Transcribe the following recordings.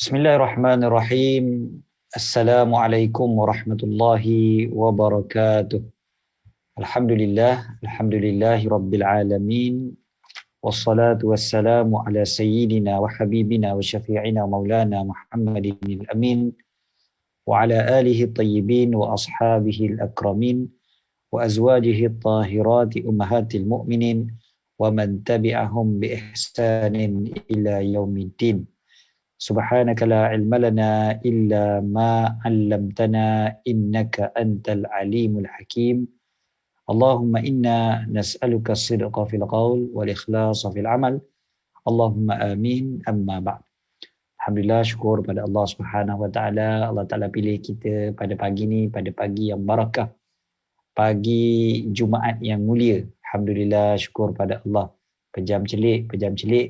Bismillahirrahmanirrahim. Assalamualaikum warahmatullahi wabarakatuh. Alhamdulillahi rabbil alamin. Wassalatu wassalamu ala sayyidina wa habibina wa syafi'ina maulana Muhammadin al-amin wa ala alihi tayyibin wa ashabihi al-akramin wa azwajihi at-tahirati ummahatil mu'minin wa man tabi'ahum bi ihsanin ila yaumiddin. Subhanaka la ilma lana illa ma 'allamtana innaka antal alimul hakim. Allahumma inna nas'aluka as-sidqa fil qaul wal ikhlasa fil amal. Allahumma amin, amma ba'd. Alhamdulillah, syukur pada Allah Subhanahu wa taala. Allah Taala pilih kita pada pagi ni, pada pagi yang barakah, pagi Jumaat yang mulia. Alhamdulillah, syukur pada Allah. Pejam celik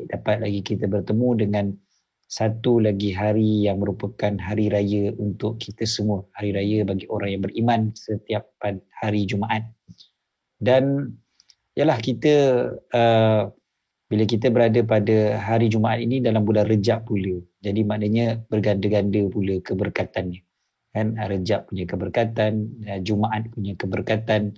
dapat lagi kita bertemu dengan satu lagi hari yang merupakan hari raya untuk kita semua. Hari raya bagi orang yang beriman setiap hari Jumaat. Dan ialah kita bila kita berada pada hari Jumaat ini dalam bulan Rejab pula. Jadi maknanya berganda-ganda pula keberkatannya. Kan, Rejab punya keberkatan, Jumaat punya keberkatan,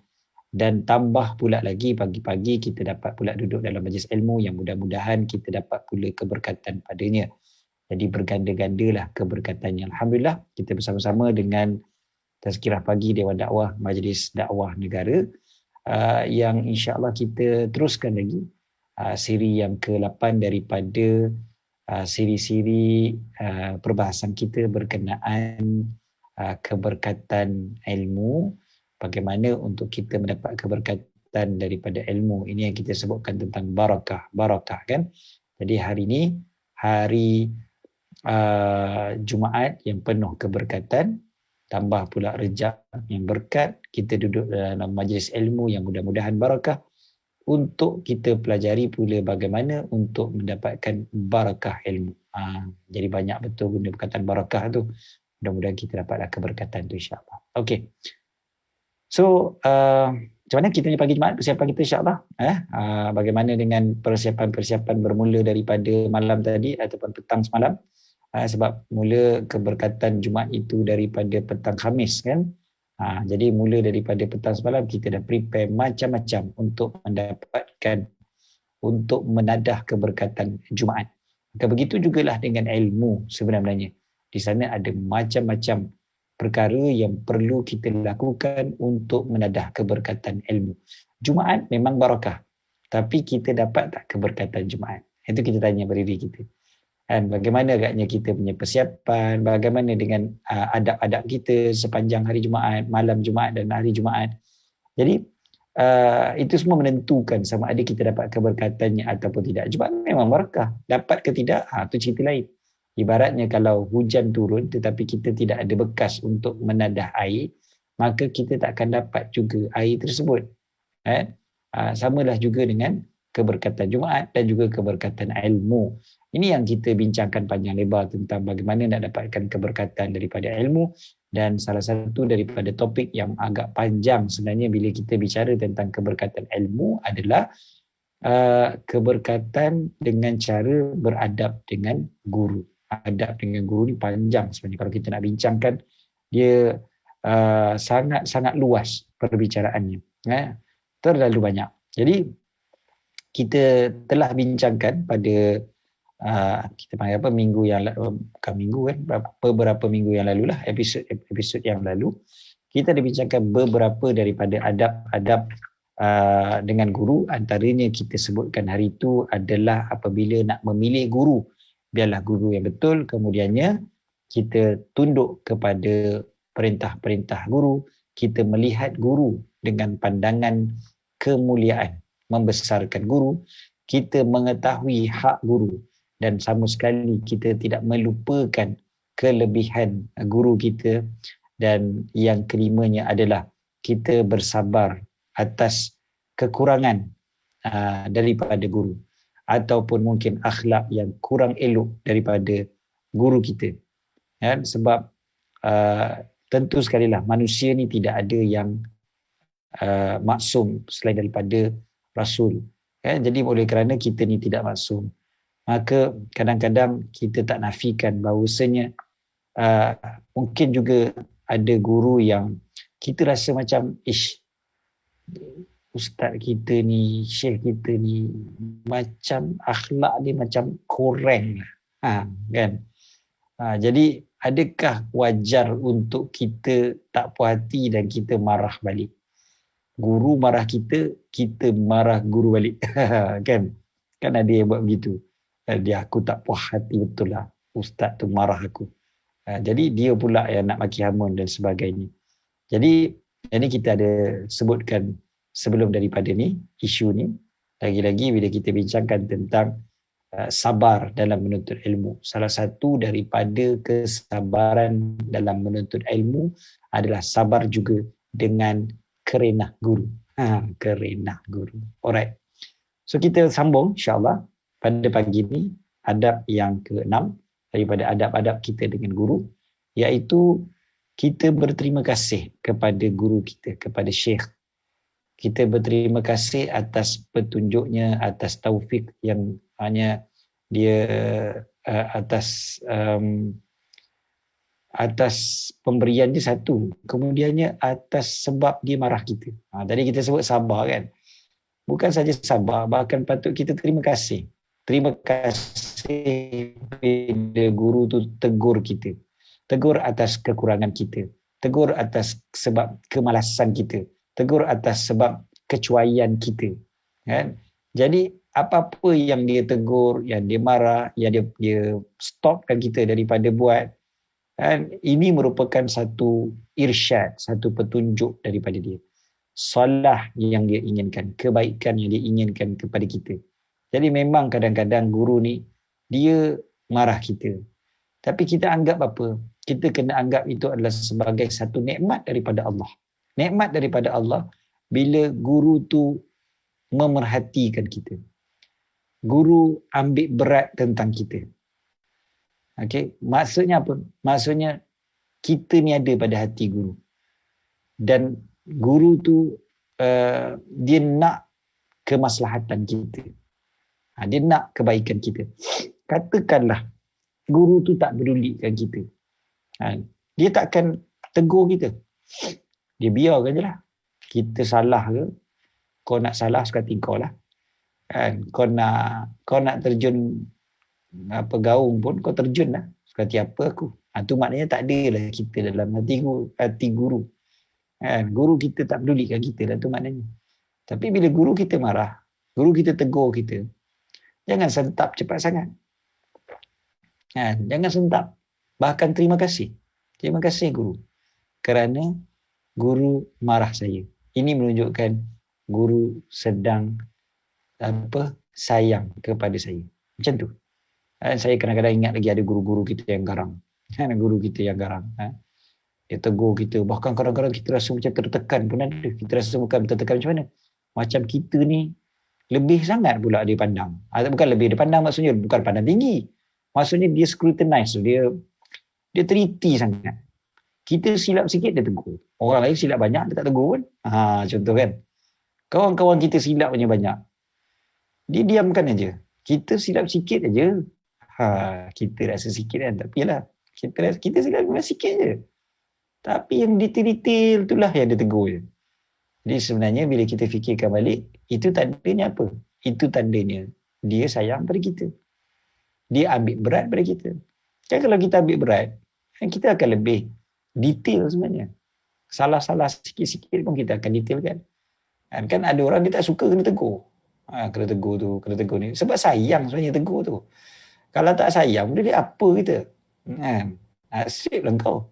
dan tambah pula lagi pagi-pagi kita dapat pula duduk dalam majlis ilmu yang mudah-mudahan kita dapat pula keberkatan padanya. Jadi berganda-gandalah keberkatannya. Alhamdulillah, kita bersama-sama dengan Tazkirah Pagi Dewan Dakwah Majlis Dakwah Negara yang insya-Allah kita teruskan lagi siri yang ke-8 daripada siri-siri perbahasan kita berkenaan keberkatan ilmu. Bagaimana untuk kita mendapat keberkatan daripada ilmu. Ini yang kita sebutkan tentang barakah kan. Jadi hari ini hari Jumaat yang penuh keberkatan, tambah pula Rejab yang berkat, kita duduk dalam majlis ilmu yang mudah-mudahan barakah untuk kita pelajari pula bagaimana untuk mendapatkan barakah ilmu. Jadi banyak betul guna perkataan barakah tu. Mudah-mudahan kita dapatlah keberkatan tu, insya-Allah. Okey. So macam mana kita ni pagi Jumaat persiapan kita, insya-Allah? Bagaimana dengan persiapan bermula daripada malam tadi ataupun petang semalam? Sebab mula keberkatan Jumaat itu daripada petang Khamis kan. Jadi mula daripada petang semalam kita dah prepare macam-macam untuk mendapatkan, untuk menadah keberkatan Jumaat. Maka begitu jugalah dengan ilmu sebenarnya. Di sana ada macam-macam perkara yang perlu kita lakukan untuk menadah keberkatan ilmu. Jumaat memang barakah, tapi kita dapat tak keberkatan Jumaat? Itu kita tanya pada diri kita. Dan bagaimana agaknya kita punya persiapan, bagaimana dengan adab-adab kita sepanjang hari Jumaat, malam Jumaat dan hari Jumaat. Jadi itu semua menentukan sama ada kita dapat keberkatannya ataupun tidak. Jumaat memang barakah, dapat ke tidak, itu cerita lain. Ibaratnya kalau hujan turun tetapi kita tidak ada bekas untuk menadah air, maka kita tak akan dapat juga air tersebut. Samalah juga dengan keberkatan Jumaat dan juga keberkatan ilmu. Ini yang kita bincangkan panjang lebar tentang bagaimana nak dapatkan keberkatan daripada ilmu. Dan salah satu daripada topik yang agak panjang sebenarnya bila kita bicara tentang keberkatan ilmu adalah keberkatan dengan cara beradab dengan guru. Adab dengan guru ni panjang sebenarnya. Kalau kita nak bincangkan, dia sangat-sangat luas perbicaraannya. Terlalu banyak. Jadi kita telah bincangkan pada kita panggil apa, minggu yang bukan minggu kan, beberapa minggu yang lalu lah, episod yang lalu kita dah bincangkan beberapa daripada adab-adab dengan guru. Antaranya kita sebutkan hari itu adalah apabila nak memilih guru, biarlah guru yang betul, kemudiannya kita tunduk kepada perintah-perintah guru, kita melihat guru dengan pandangan kemuliaan, membesarkan guru, kita mengetahui hak guru, dan sama sekali kita tidak melupakan kelebihan guru kita. Dan yang kelimanya adalah kita bersabar atas kekurangan daripada guru, ataupun mungkin akhlak yang kurang elok daripada guru kita. Sebab tentu sekali lah manusia ni tidak ada yang maksum selain daripada Rasul. Jadi oleh kerana kita ni tidak maksum, Maka kadang-kadang kita tak nafikan bahawasanya mungkin juga ada guru yang kita rasa macam ustaz kita ni, syekh kita ni macam akhlak dia macam kurang lah. Kan? Jadi adakah wajar untuk kita tak puas hati dan kita marah balik? Guru marah kita, kita marah guru balik. Kan? Kan ada yang buat begitu. Dia aku tak puas hati betul lah. Ustaz tu marah aku. Jadi dia pula yang nak maki hamun dan sebagainya. Jadi ini kita ada sebutkan sebelum daripada ni, isu ni. Lagi-lagi bila kita bincangkan tentang sabar dalam menuntut ilmu. Salah satu daripada kesabaran dalam menuntut ilmu adalah sabar juga dengan kerenah guru. Kerenah guru. Alright. So kita sambung insyaAllah pada pagi ini adab yang ke-6 daripada adab-adab kita dengan guru, iaitu kita berterima kasih kepada guru kita, kepada syekh. Kita berterima kasih atas petunjuknya, atas taufik yang hanya dia atas pemberian dia satu, kemudiannya atas sebab dia marah kita. Tadi kita sebut sabar kan. Bukan saja sabar, bahkan patut kita terima kasih. Terima kasih bila guru tu tegur kita. Tegur atas kekurangan kita. Tegur atas sebab kemalasan kita. Tegur atas sebab kecuaian kita. Kan? Jadi apa-apa yang dia tegur, yang dia marah, yang dia stopkan kita daripada buat, kan? Ini merupakan satu irsyad, satu petunjuk daripada dia. Salah yang dia inginkan, kebaikan yang dia inginkan kepada kita. Jadi memang kadang-kadang guru ni dia marah kita. Tapi kita anggap apa? Kita kena anggap itu adalah sebagai satu nikmat daripada Allah. Nikmat daripada Allah bila guru tu memerhatikan kita. Guru ambil berat tentang kita. Okey, maksudnya apa? Maksudnya kita ni ada pada hati guru. Dan guru tu dia nak kemaslahatan kita. Dia nak kebaikan kita. Katakanlah guru tu tak pedulikan kita. Dia takkan tegur kita. Dia biarkan je lah. Kita salah ke, kau nak salah suka kau lah. Kau nak terjun apa gaung pun kau terjun lah. Suka apa aku. Tu maknanya tak ada lah kita dalam hati guru. Guru kita tak pedulikan kita lah, tu maknanya. Tapi bila guru kita marah, guru kita tegur kita, jangan sentap cepat sangat. Jangan sentap. Bahkan terima kasih. Terima kasih guru. Kerana guru marah saya. Ini menunjukkan guru sedang sayang kepada saya. Macam tu. Saya kadang-kadang ingat lagi ada guru-guru kita yang garang. Guru kita yang garang. Dia tegur kita. Bahkan kadang-kadang kita rasa macam tertekan pun ada. Kita rasa bukan tertekan macam mana. Macam kita ni lebih sangat pula dia pandang. Bukan lebih dia pandang, maksudnya bukan pandang tinggi. Maksudnya dia scrutinize. Dia teliti sangat. Kita silap sikit dia tegur. Orang lain silap banyak dia tak tegur pun. Contoh kan. Kawan-kawan kita silap punya banyak. Dia diamkan aja. Kita silap sikit aja. Kita rasa sikit kan. Tapi yalah. Kita silap memang sikit je. Tapi yang detail-detail itulah yang dia tegur je. Jadi sebenarnya bila kita fikirkan balik, itu tandanya apa? Itu tandanya dia sayang pada kita. Dia ambil berat pada kita. Kan kalau kita ambil berat, kita akan lebih detail sebenarnya. Salah-salah sikit-sikit pun kita akan detailkan. Kan ada orang dia tak suka kena tegur. Kena tegur ni. Sebab sayang sebenarnya tegur tu. Kalau tak sayang, dia apa kita? Asyik lah kau.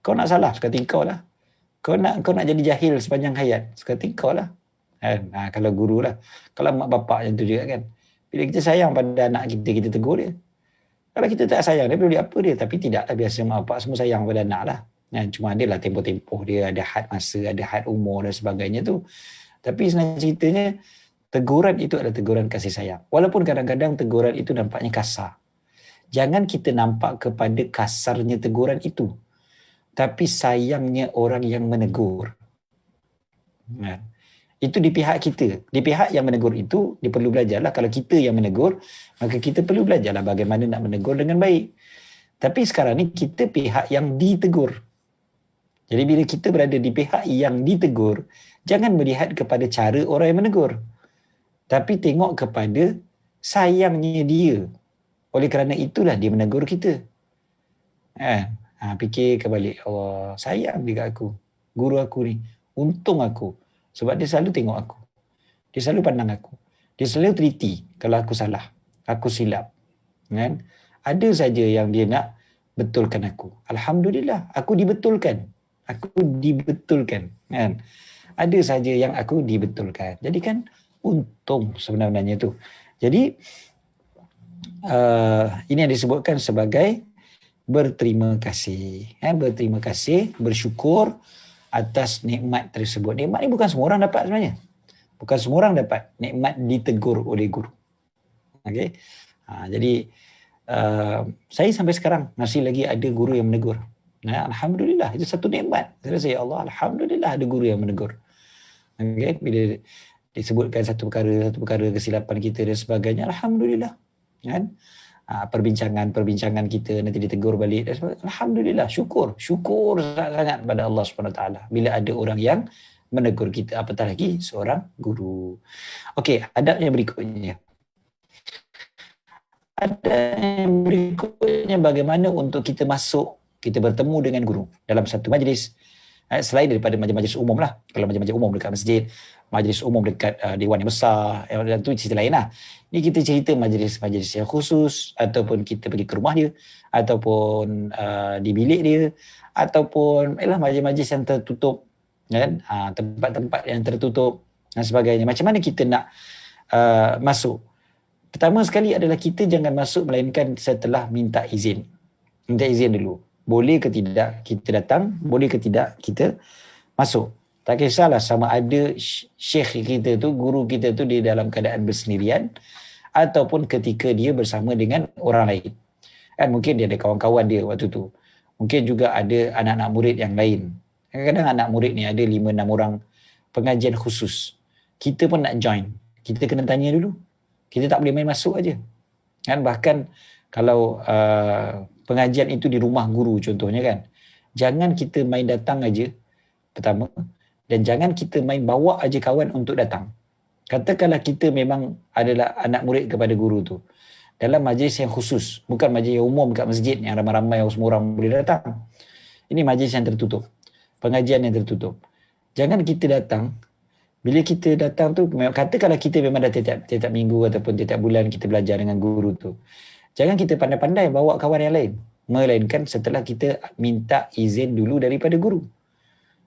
Kau nak salah, sekati kau lah. Kau nak jadi jahil sepanjang hayat, sekati kau lah. Kalau guru lah. Kalau mak bapak macam tu juga kan. Bila kita sayang pada anak kita, kita tegur dia. Kalau kita tak sayang, dia boleh apa dia. Tapi tidaklah biasa mak bapak semua sayang pada anak lah. Cuma ada lah tempoh-tempoh dia, ada had masa, ada had umur dan sebagainya tu. Tapi sebenarnya ceritanya, teguran itu adalah teguran kasih sayang. Walaupun kadang-kadang teguran itu nampaknya kasar. Jangan kita nampak kepada kasarnya teguran itu. Tapi sayangnya orang yang menegur. Itu di pihak kita. Di pihak yang menegur itu, dia perlu belajarlah. Kalau kita yang menegur, maka kita perlu belajarlah bagaimana nak menegur dengan baik. Tapi sekarang ni kita pihak yang ditegur. Jadi bila kita berada di pihak yang ditegur, jangan melihat kepada cara orang yang menegur. Tapi tengok kepada sayangnya dia. Oleh kerana itulah dia menegur kita. Fikir kebalik, Allah sayang dia kat aku. Guru aku ni, untung aku. Sebab dia selalu tengok aku. Dia selalu pandang aku. Dia selalu teliti kalau aku salah, aku silap. Kan? Ada saja yang dia nak betulkan aku. Alhamdulillah, aku dibetulkan. Aku dibetulkan. Kan? Ada saja yang aku dibetulkan. Jadi kan untung sebenarnya tu. Jadi ini yang disebutkan sebagai berterima kasih. Berterima kasih, bersyukur atas nikmat tersebut. Nikmat ni bukan semua orang dapat sebenarnya. Bukan semua orang dapat nikmat ditegur oleh guru. Okay? Jadi saya sampai sekarang masih lagi ada guru yang menegur. Alhamdulillah, itu satu nikmat. Saya Allah, Alhamdulillah ada guru yang menegur. Okay? Bila disebutkan satu perkara kesilapan kita dan sebagainya, Alhamdulillah. Kan? Perbincangan kita nanti ditegur balik. Alhamdulillah, syukur sangat pada Allah SWT bila ada orang yang menegur kita, apatah lagi seorang guru. Okey, adab yang berikutnya. Adab yang berikutnya bagaimana untuk kita bertemu dengan guru dalam satu majlis. Selain daripada majlis umum lah. Kalau majlis umum dekat masjid, majlis umum dekat dewan yang besar, itu cerita lain lah. Ini kita cerita majlis-majlis yang khusus, ataupun kita pergi ke rumah dia, ataupun di bilik dia, ataupun majlis-majlis yang tertutup, kan? Tempat-tempat yang tertutup dan sebagainya. Macam mana kita nak masuk? Pertama sekali adalah kita jangan masuk melainkan setelah minta izin. Minta izin dulu. Boleh ke tidak kita datang, boleh ke tidak kita masuk. Tak kisahlah sama ada syekh kita tu, guru kita tu di dalam keadaan bersendirian ataupun ketika dia bersama dengan orang lain. Kan mungkin dia ada kawan-kawan dia waktu tu. Mungkin juga ada anak-anak murid yang lain. Kadang-kadang anak murid ni ada 5-6 orang pengajian khusus. Kita pun nak join. Kita kena tanya dulu. Kita tak boleh main masuk aja. Kan bahkan kalau pengajian itu di rumah guru contohnya kan. Jangan kita main datang aja pertama. Dan jangan kita main bawa aja kawan untuk datang. Katakanlah kita memang adalah anak murid kepada guru tu. Dalam majlis yang khusus. Bukan majlis yang umum kat masjid yang ramai-ramai yang semua orang boleh datang. Ini majlis yang tertutup. Pengajian yang tertutup. Jangan kita datang. Bila kita datang tu, katakanlah kita memang dah tiap minggu ataupun tiap bulan kita belajar dengan guru tu. Jangan kita pandai-pandai bawa kawan yang lain. Melainkan setelah kita minta izin dulu daripada guru.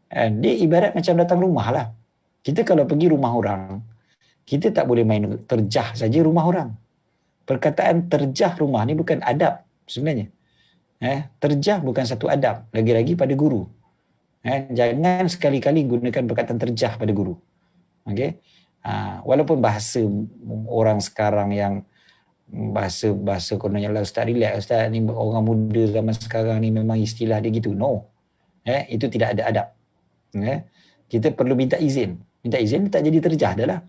Dia ibarat macam datang rumah lah. Kita kalau pergi rumah orang, kita tak boleh main terjah saja rumah orang. Perkataan terjah rumah ni bukan adab sebenarnya. Terjah bukan satu adab. Lagi-lagi pada guru. Jangan sekali-kali gunakan perkataan terjah pada guru. Okay? Walaupun bahasa orang sekarang yang bahasa kononnya lah, Ustaz relax, Ustaz ni orang muda zaman sekarang ni memang istilah dia gitu. No. Itu tidak ada adab. Kita perlu minta izin. Minta izin tak jadi terjah dah lah.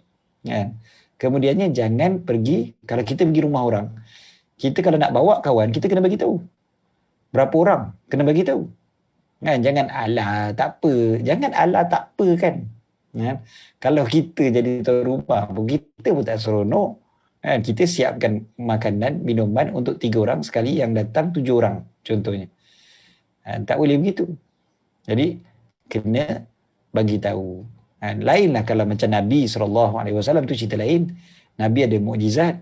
Kemudiannya jangan pergi, kalau kita pergi rumah orang, kita kalau nak bawa kawan, kita kena bagi tahu. Berapa orang? Kena bagi tahu. Jangan alah tak apa. Jangan alah tak apa kan. Kalau kita jadi tuan rumah, kita pun tak seronok. Kita siapkan makanan, minuman untuk 3 orang sekali, yang datang 7 orang contohnya. Tak boleh begitu. Jadi kena bagi tahu. Lainlah kalau macam Nabi SAW tu cerita lain. Nabi ada mukjizat.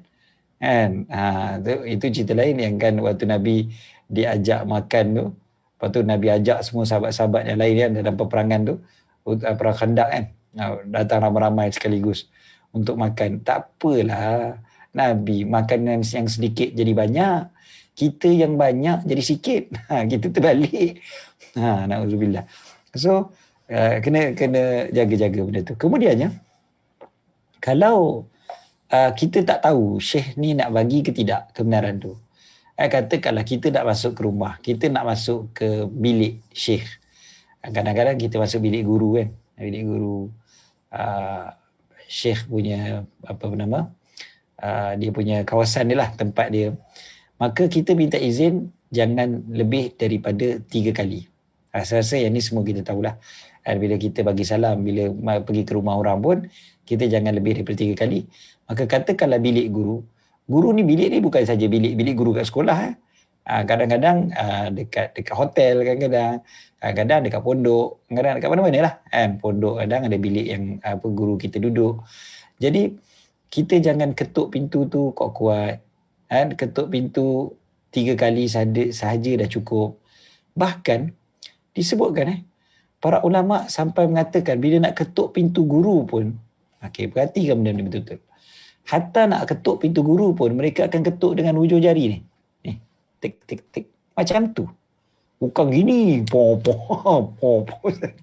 Itu cerita lain yang kan waktu Nabi diajak makan tu. Lepas tu Nabi ajak semua sahabat-sahabat yang lain kan dalam peperangan tu. Perang Khandaq kan. Datang ramai-ramai sekaligus untuk makan. Tak apalah. Nabi makanan yang sedikit jadi banyak. Kita yang banyak jadi sikit. Kita terbalik. Na'udzubillah. So kena jaga-jaga benda tu. Kemudiannya kalau kita tak tahu syekh ni nak bagi ke tidak kebenaran tu. Katakanlah kita nak masuk ke rumah, kita nak masuk ke bilik syekh. Kadang-kadang kita masuk bilik guru kan. Bilik guru. Syekh punya apa nama, dia punya kawasan dia lah, tempat dia, maka kita minta izin jangan lebih daripada 3 kali. Saya rasa yang ni semua kita tahulah. Bila kita bagi salam, bila pergi ke rumah orang pun, kita jangan lebih daripada 3 kali. Maka katakanlah bilik guru. Guru ni bilik ni bukan saja bilik guru kat sekolah. Kadang-kadang dekat hotel, kadang-kadang dekat pondok, kadang-kadang dekat mana-mana lah. Pondok kadang ada bilik yang guru kita duduk. Jadi kita jangan ketuk pintu tu kuat-kuat. Ketuk pintu 3 kali sahaja dah cukup. Bahkan disebutkan para ulama sampai mengatakan bila nak ketuk pintu guru pun, perhatikan benda ni betul-betul. Hatta nak ketuk pintu guru pun mereka akan ketuk dengan hujung jari ni. Tik tik tik macam tu. Bukan gini,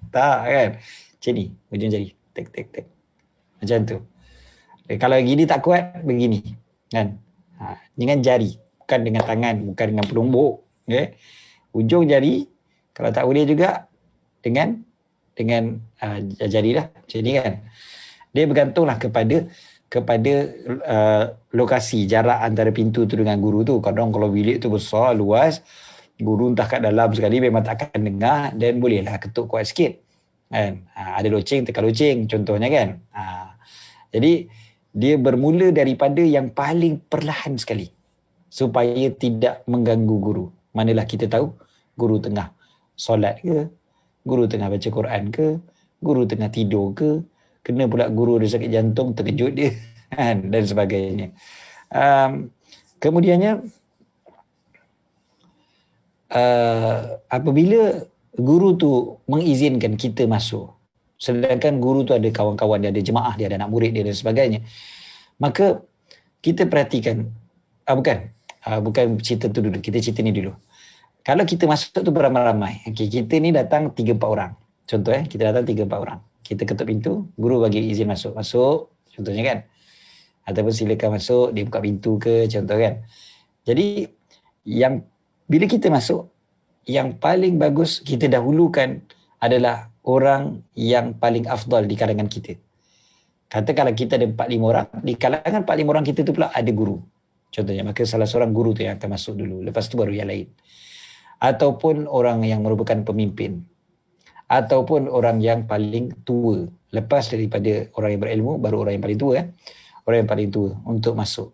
tak kan. Macam ni, hujung jari. Tik tik tik. Macam tu. Kalau gini tak kuat, begini. Kan? Dengan jari, bukan dengan tangan, bukan dengan pelumbuk. Okay? Hujung jari, kalau tak boleh juga dengan jari lah. Macam ni kan. Dia bergantunglah kepada lokasi, jarak antara pintu tu dengan guru tu. Kadang kalau bilik tu besar, luas, guru entah kat dalam sekali memang tak akan dengar, dan bolehlah ketuk kuat sikit. Kan? Ada loceng, tekan loceng contohnya kan. Jadi dia bermula daripada yang paling perlahan sekali supaya tidak mengganggu guru. Manalah kita tahu guru tengah solat ke, guru tengah baca Quran ke, guru tengah tidur ke, kena pula guru ada sakit jantung, terkejut dia dan sebagainya. Kemudiannya apabila guru tu mengizinkan kita masuk, sedangkan guru tu ada kawan-kawan dia, ada jemaah dia, ada anak murid dia dan sebagainya, maka kita perhatikan, bukan cerita tu dulu, kita cerita ni dulu. Kalau kita masuk tu beramai-ramai, kita ni datang 3-4 orang, contoh kita datang 3-4 orang, kita ketuk pintu, guru bagi izin masuk, contohnya kan, ataupun silakan masuk, dia buka pintu ke, contoh kan. Jadi bila kita masuk, yang paling bagus kita dahulukan adalah orang yang paling afdal di kalangan kita. Katakanlah kita ada 4-5 orang, di kalangan 4-5 orang kita tu pula ada guru, contohnya, maka salah seorang guru tu yang akan masuk dulu, lepas tu baru yang lain. Ataupun orang yang merupakan pemimpin, ataupun orang yang paling tua, lepas daripada orang yang berilmu baru orang yang paling tua, orang yang paling tua untuk masuk.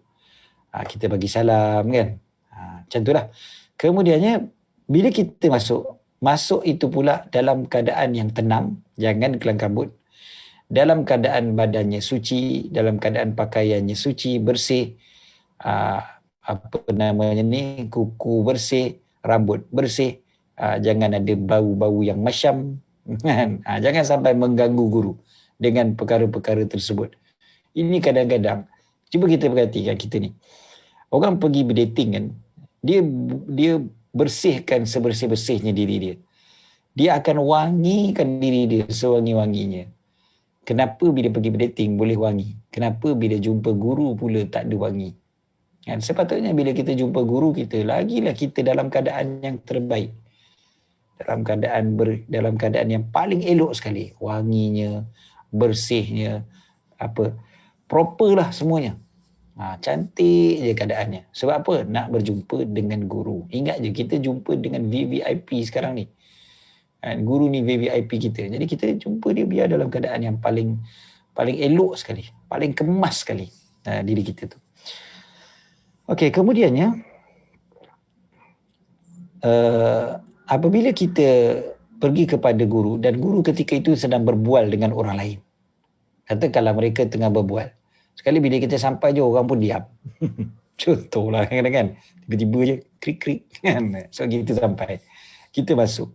Kita bagi salam kan, macam itulah. Kemudiannya bila kita masuk itu pula dalam keadaan yang tenang, jangan kelang kabut, dalam keadaan badannya suci, dalam keadaan pakaiannya suci, bersih, kuku bersih, rambut bersih, jangan ada bau-bau yang masyam, jangan sampai mengganggu guru dengan perkara-perkara tersebut. Ini kadang-kadang, cuba kita perhatikan kita ni, orang pergi berdating kan, dia bersihkan sebersih-bersihnya diri dia. Dia akan wangikan diri dia sewangi-wanginya. Kenapa bila pergi berdating boleh wangi? Kenapa bila jumpa guru pula tak ada wangi? Kan? Sepatutnya bila kita jumpa guru kita, lagilah kita dalam keadaan yang terbaik. Dalam keadaan yang paling elok sekali. Wanginya, bersihnya, proper lah semuanya. Cantik je keadaannya. Sebab apa? Nak berjumpa dengan guru. Ingat je, kita jumpa dengan VVIP sekarang ni. Guru ni VVIP kita. Jadi kita jumpa dia biar dalam keadaan yang paling elok sekali, paling kemas sekali diri kita tu. Okey, kemudiannya apabila kita pergi kepada guru dan guru ketika itu sedang berbual dengan orang lain. Katakanlah mereka tengah berbual. Sekali bila kita sampai je orang pun diam. Contohlah kan. Tiba-tiba je krik-krik kan. So kita sampai. Kita masuk.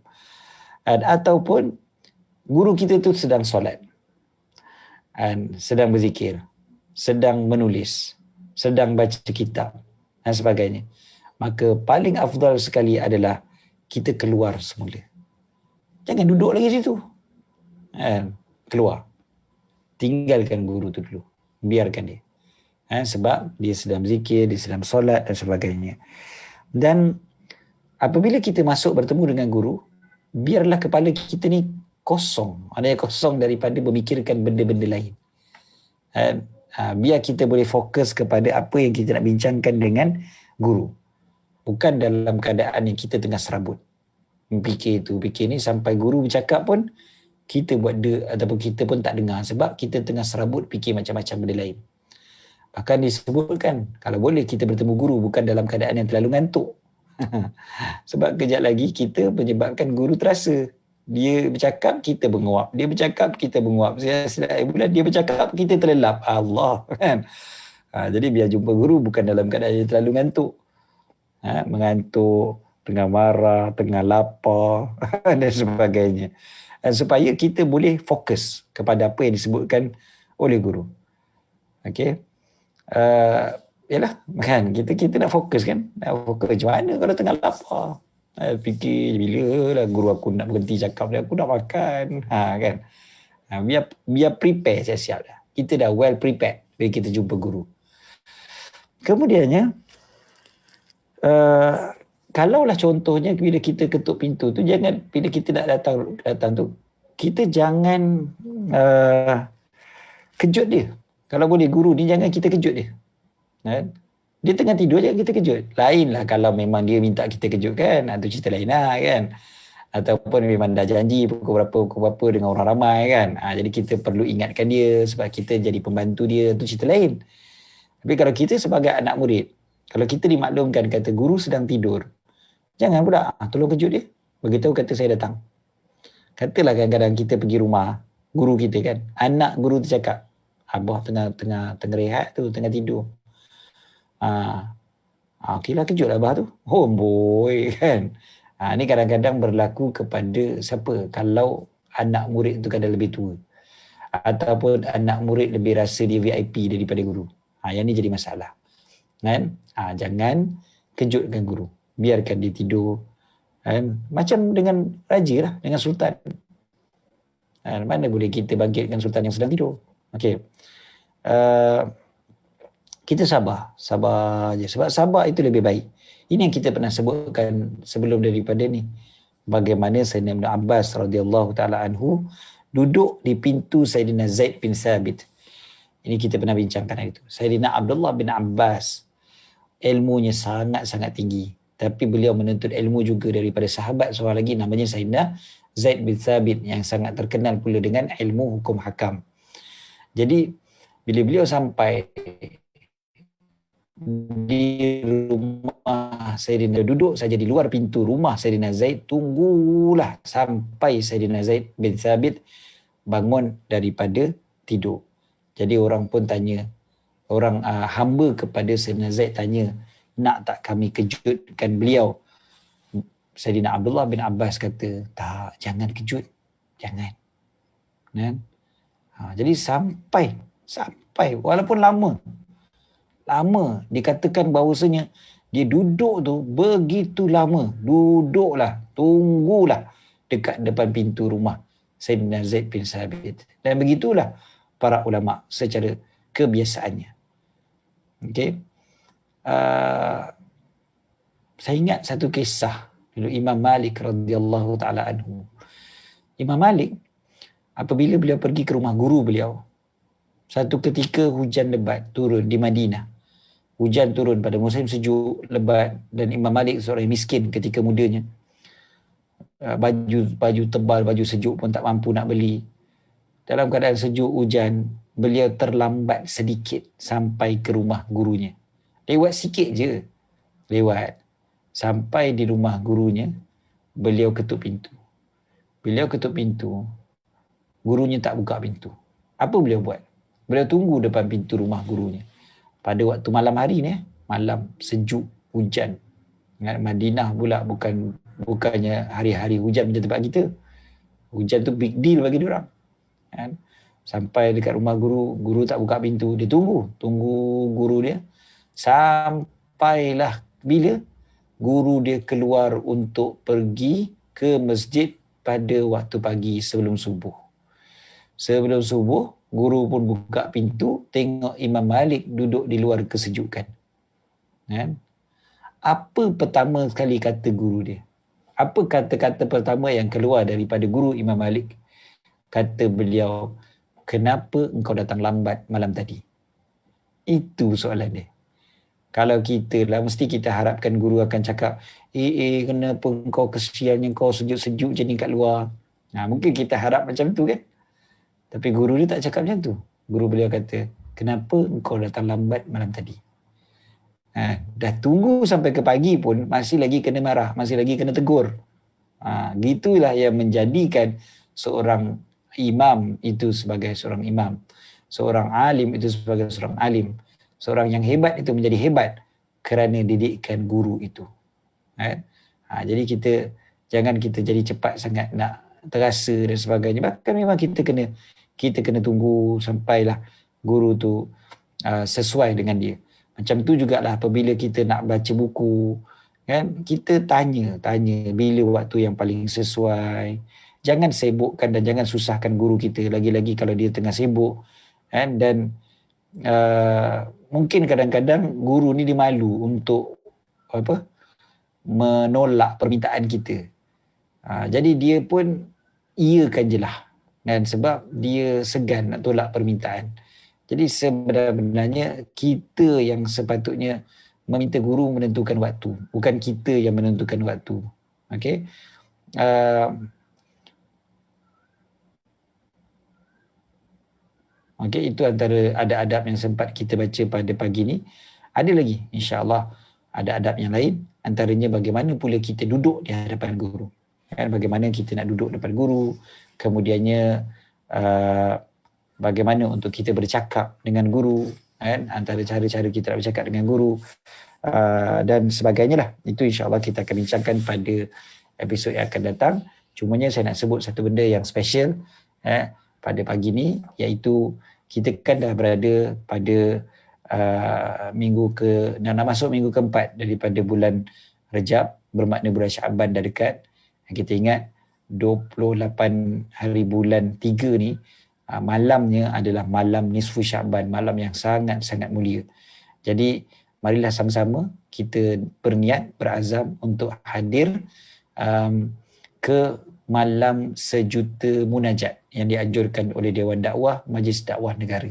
Ataupun guru kita tu sedang solat. Sedang berzikir. Sedang menulis. Sedang baca kitab dan sebagainya. Maka paling afdal sekali adalah kita keluar semula. Jangan duduk lagi situ. Keluar. Tinggalkan guru tu dulu. Biarkan dia. Sebab dia sedang berzikir, dia sedang solat dan sebagainya. Dan apabila kita masuk bertemu dengan guru, biarlah kepala kita ni kosong. Maknanya kosong daripada memikirkan benda-benda lain. Biar kita boleh fokus kepada apa yang kita nak bincangkan dengan guru. Bukan dalam keadaan yang kita tengah serabut. Fikir tu, fikir ni, sampai guru bercakap pun kita buat ataupun kita pun tak dengar sebab kita tengah serabut fikir macam-macam benda lain. Bahkan disebutkan kalau boleh kita bertemu guru bukan dalam keadaan yang terlalu ngantuk. Sebab kejap lagi kita menyebabkan guru terasa. Dia bercakap, kita menguap. Dia bercakap, kita menguap. Bulan dia bercakap, kita terlelap. Allah, kan? Jadi biar jumpa guru bukan dalam keadaan yang terlalu ngantuk. Mengantuk, tengah marah, tengah lapar dan sebagainya. Supaya kita boleh fokus kepada apa yang disebutkan oleh guru. Okey. Yalah, kan kita nak fokus kan. Nak fokus macam mana kalau tengah lapar. Fikir bila lah guru aku nak berhenti cakap dia, aku nak makan. Kan. Biar prepare siap-siap dah. Kita dah well prepared bila kita jumpa guru. Kemudiannya kalaulah contohnya bila kita ketuk pintu tu, jangan bila kita nak datang tu, kita jangan kejut dia. Kalau boleh guru ni jangan kita kejut dia. Dia tengah tidur jangan kita kejut. Lainlah kalau memang dia minta kita kejut kan, itu cerita lain lah kan. Ataupun memang dah janji pukul berapa dengan orang ramai kan. Jadi kita perlu ingatkan dia sebab kita jadi pembantu dia, itu cerita lain. Tapi kalau kita sebagai anak murid, kalau kita dimaklumkan kata guru sedang tidur, jangan pula tolong kejut dia. Beritahu kata saya datang. Katalah kadang-kadang kita pergi rumah guru kita kan, anak guru tu cakap, abah tengah rehat tu, tengah tidur. Okeylah, kejutlah abah tu. Oh boy kan. Ni kadang-kadang berlaku kepada siapa? Kalau anak murid tu kadang lebih tua. Ataupun anak murid lebih rasa dia VIP daripada guru. Yang ni jadi masalah. Kan? Jangan kejutkan guru. Biarkan dia tidur. Kan? Macam dengan raja lah, dengan sultan. Mana boleh kita bangkitkan sultan yang sedang tidur? Okey. Kita sabar je. Sebab sabar itu lebih baik. Ini yang kita pernah sebutkan sebelum daripada ni. Bagaimana Sayyidina Ibn Abbas radhiyallahu taala anhu duduk di pintu Sayyidina Zaid bin Thabit. Ini kita pernah bincangkan hari itu. Sayyidina Abdullah bin Abbas ilmunya sangat-sangat tinggi. Tapi beliau menuntut ilmu juga daripada sahabat seorang lagi namanya Sayyidina Zaid bin Thabit yang sangat terkenal pula dengan ilmu hukum hakam. Jadi bila beliau sampai di rumah Sayyidina, duduk saja di luar pintu rumah Sayyidina Zaid, tunggulah sampai Sayyidina Zaid bin Thabit bangun daripada tidur. Jadi orang pun tanya, orang hamba kepada Sayyidina Zaid tanya, nak tak kami kejutkan beliau? Sayyidina Abdullah bin Abbas kata, tak, jangan kejut, jangan. Kan? Jadi sampai walaupun lama dikatakan bahawasanya dia duduk tu begitu lama, tunggulah dekat depan pintu rumah Sayyidina Zaid bin Thabit. Dan begitulah para ulama secara kebiasaannya. Okey. Saya ingat satu kisah dulu Imam Malik radhiyallahu taala anhu. Imam Malik apabila beliau pergi ke rumah guru beliau, satu ketika hujan lebat turun di Madinah. Hujan turun pada musim sejuk lebat dan Imam Malik seorang miskin ketika mudanya. Baju tebal, baju sejuk pun tak mampu nak beli. Dalam keadaan sejuk hujan, beliau terlambat sedikit sampai ke rumah gurunya. Lewat sikit je. Lewat. Sampai di rumah gurunya, beliau ketuk pintu. Gurunya tak buka pintu. Apa beliau buat? Beliau tunggu depan pintu rumah gurunya. Pada waktu malam hari ni, malam sejuk, hujan. Madinah pula bukannya hari-hari hujan macam tempat kita. Hujan tu big deal bagi diorang. Kan? Sampai dekat rumah guru tak buka pintu. Dia tunggu guru dia. Sampailah bila guru dia keluar untuk pergi ke masjid pada waktu pagi sebelum subuh. Sebelum subuh, guru pun buka pintu, tengok Imam Malik duduk di luar kesejukan. Kan? Apa pertama sekali kata guru dia? Apa kata-kata pertama yang keluar daripada guru Imam Malik? Kata beliau, kenapa engkau datang lambat malam tadi? Itu soalan dia. Kalau kita lah, mesti kita harapkan guru akan cakap, kenapa engkau kesiannya kau sejuk-sejuk je ni kat luar. Mungkin kita harap macam tu kan. Tapi guru dia tak cakap macam tu. Guru beliau kata, kenapa engkau datang lambat malam tadi? Dah tunggu sampai ke pagi pun masih lagi kena marah, masih lagi kena tegur. Gitulah yang menjadikan seorang imam itu sebagai seorang imam, seorang alim itu sebagai seorang alim, seorang yang hebat itu menjadi hebat kerana didikan guru itu. Jadi jangan kita jadi cepat sangat nak terasa dan sebagainya. Bahkan memang kita kena tunggu sampailah guru tu sesuai dengan dia. Macam tu jugalah apabila kita nak baca buku, kan, kita tanya bila waktu yang paling sesuai. Jangan sibukkan dan jangan susahkan guru kita, lagi-lagi kalau dia tengah sibuk, kan. Dan mungkin kadang-kadang guru ni dia malu untuk menolak permintaan kita. Jadi dia pun iakan je lah, kan, sebab dia segan nak tolak permintaan. Jadi sebenarnya kita yang sepatutnya meminta guru menentukan waktu, bukan kita yang menentukan waktu. Okey. Okey, itu antara adab-adab yang sempat kita baca pada pagi ni. Ada lagi, insya-Allah ada adab yang lain, antaranya bagaimana pula kita duduk di hadapan guru. Kan, bagaimana kita nak duduk depan guru, kemudiannya bagaimana untuk kita bercakap dengan guru, kan, antara cara-cara kita nak bercakap dengan guru dan sebagainya lah. Itu insya-Allah kita akan bincangkan pada episod yang akan datang. Cumanya saya nak sebut satu benda yang special pada pagi ni, iaitu kita kan dah berada pada nak masuk minggu keempat daripada bulan Rejab, bermakna bulan Syaban dah dekat. Kita ingat 28 hari bulan 3 ni, malamnya adalah malam nisfu Syaban, malam yang sangat-sangat mulia. Jadi marilah sama-sama kita berniat, berazam untuk hadir ke malam sejuta munajat yang dianjurkan oleh Dewan Dakwah Majlis Dakwah Negara.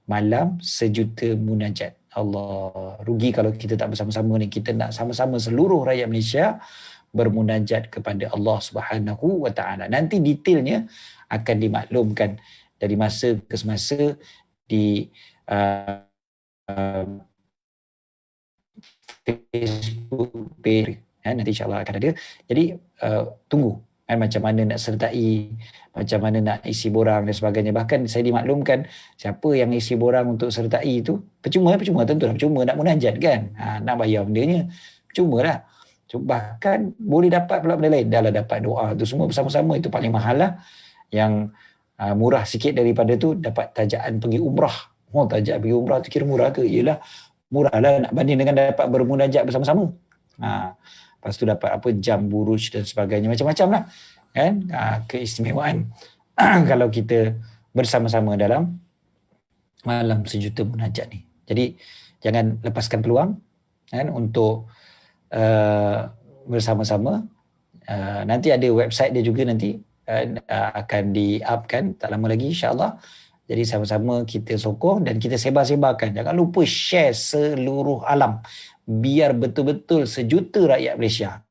Malam sejuta munajat. Allah, rugi kalau kita tak bersama-sama ni. Kita nak sama-sama seluruh rakyat Malaysia bermunajat kepada Allah Subhanahu wa taala. Nanti detailnya akan dimaklumkan dari masa ke semasa di Facebook page. Nanti insya-Allah akan ada. Jadi tunggu macam mana nak sertai, macam mana nak isi borang dan sebagainya. Bahkan saya dimaklumkan siapa yang isi borang untuk sertai itu percuma tentulah percuma, nak munajat kan, nak bayar bendanya percuma lah. Bahkan boleh dapat pula benda lain. Dah lah dapat doa tu semua bersama-sama, itu paling mahal lah. Yang murah sikit daripada tu dapat tajaan pergi umrah. Tajaan pergi umrah tu kira murah ke? Yelah, murah lah nak banding dengan dapat bermunajat bersama-sama. Lepas tu dapat jam buruj dan sebagainya, macam-macam lah kan, keistimewaan kalau kita bersama-sama dalam malam sejuta munajat ni. Jadi jangan lepaskan peluang kan untuk bersama-sama. Nanti ada website dia juga, nanti akan di-upkan tak lama lagi insya-Allah. Jadi sama-sama kita sokong dan kita sebar-sebarkan. Jangan lupa share seluruh alam, biar betul-betul sejuta rakyat Malaysia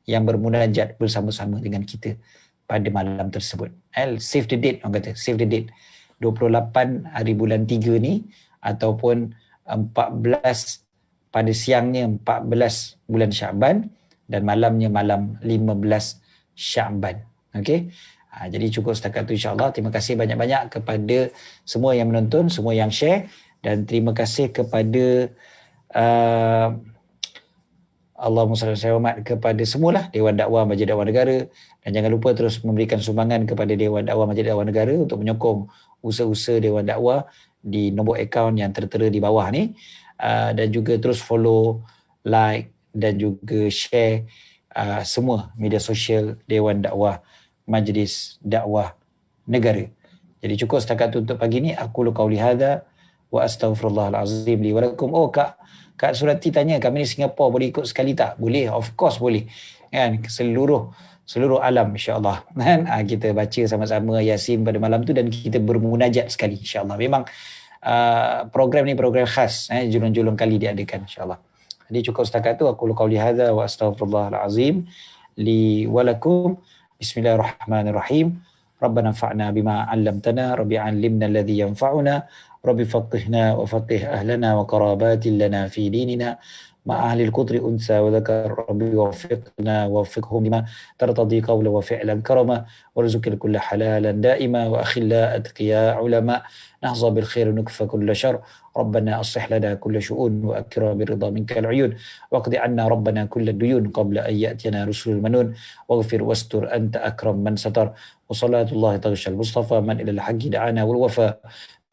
yang bermunajat bersama-sama dengan kita pada malam tersebut. Save the date, orang kata. Save the date. 28 hari bulan 3 ni, ataupun 14 pada siangnya 14 bulan Syaban dan malamnya malam 15 Syaban. Okey. Jadi cukup setakat itu insya-Allah. Terima kasih banyak-banyak kepada semua yang menonton, semua yang share, dan terima kasih kepada Allahumma salli wa sallim kepada semualah Dewan Dakwah Majlis Dakwah Negara, dan jangan lupa terus memberikan sumbangan kepada Dewan Dakwah Majlis Dakwah Negara untuk menyokong usaha-usaha Dewan Dakwah di nombor akaun yang tertera di bawah ni, dan juga terus follow, like dan juga share semua media sosial Dewan Dakwah Majlis Dakwah Negara. Jadi cukup setakat itu untuk pagi ni. Aku qauli hadza wa astaghfirullahal azim li wa lakum. Kak Surati tanya, kami di Singapura boleh ikut sekali tak? Boleh, of course boleh. Kan, seluruh seluruh alam insya-Allah. Kan? Kita baca sama-sama Yasin pada malam tu dan kita bermunajat sekali insya-Allah. Memang program ni program khas, julung-julung kali diadakan insya-Allah. Jadi cukup setakat tu aku qauli hadza wa astaghfirullahal azim li wa lakum. Bismillahirrahmanirrahim. Rabbana anfa'na bima 'allamtana, rabbi 'allimna alladhi yanfa'una, rabbi faqihna wa faqih ahlana wa qarabatin lana fi dinina مع أهل القدر أنثى وذكر ربي وفقنا ووفقهم لما ترتضي قولا وفعلا كرما وارزق الكل حلالا دائما وأخلاء أتقياء علماء نحظى بالخير نكفى كل شر ربنا أصلح لنا كل شؤون وأكرم بالرضا منك العيون واقض عنا ربنا كل الديون قبل أن يأتينا رسل المنون واغفر واستر أنت أكرم من ستر وصلاة الله تغشى المصطفى من إلى الحق دعانا والوفاء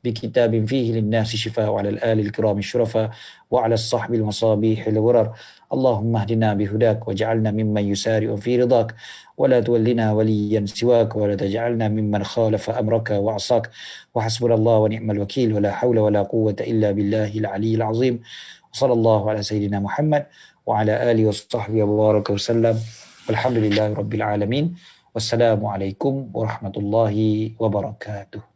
بكتاب فيه للناس شفاء وعلى الآل الكرام الشرفاء وعلى الصحب المصابيح الغرر اللهم اهدنا بهداك واجعلنا ممن يسارع في رضاك ولا تولنا وليا سواك ولا تجعلنا ممن خالف أمرك وعصاك وحسبنا الله ونعم الوكيل ولا حول ولا قوة إلا بالله العلي العظيم وصلى الله على سيدنا محمد وعلى آله وصحبه وبارك وسلم والحمد لله رب العالمين والسلام عليكم ورحمة الله وبركاته.